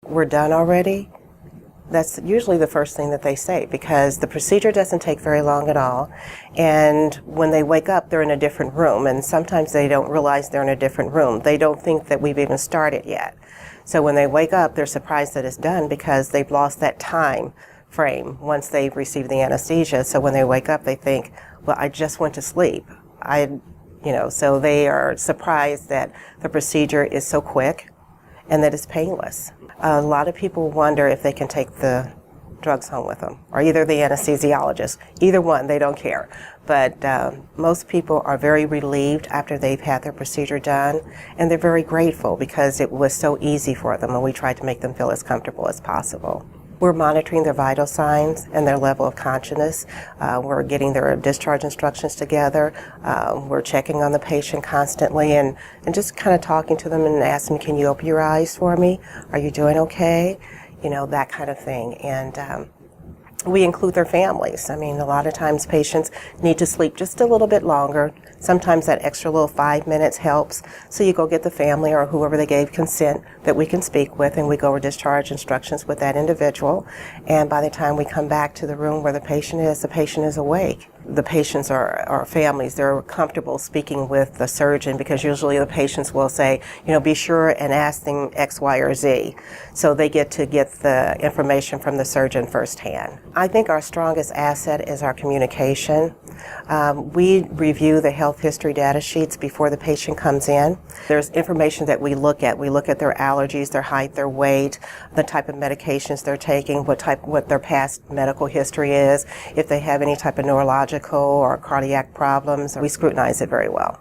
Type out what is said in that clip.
we're done already, that's usually the first thing that they say, because the procedure doesn't take very long at all, and when they wake up they're in a different room, and sometimes they don't realize they're in a different room. They don't think that we've even started yet. So when they wake up, they're surprised that it's done because they've lost that time frame once they've received the anesthesia. So when they wake up they think, well, I just went to sleep. So they are surprised that the procedure is so quick and that it's painless. A lot of people wonder if they can take the drugs home with them, or either the anesthesiologist. Either one, they don't care. But most people are very relieved after they've had their procedure done, and they're very grateful because it was so easy for them, and we tried to make them feel as comfortable as possible. We're monitoring their vital signs and their level of consciousness. We're getting their discharge instructions together. We're checking on the patient constantly and just kind of talking to them and asking, can you open your eyes for me? Are you doing okay? That kind of thing. And we include their families. I mean, a lot of times patients need to sleep just a little bit longer. Sometimes that extra little 5 minutes helps. So you go get the family or whoever they gave consent that we can speak with, and we go over discharge instructions with that individual. And by the time we come back to the room where the patient is awake. The patients are families. They're comfortable speaking with the surgeon because usually the patients will say, be sure and ask them X, Y, or Z. So they get to get the information from the surgeon firsthand. I think our strongest asset is our communication. We review the health history data sheets before the patient comes in. There's information that we look at. We look at their allergies, their height, their weight, the type of medications they're taking, what their past medical history is, if they have any type of neurological or cardiac problems. We scrutinize it very well.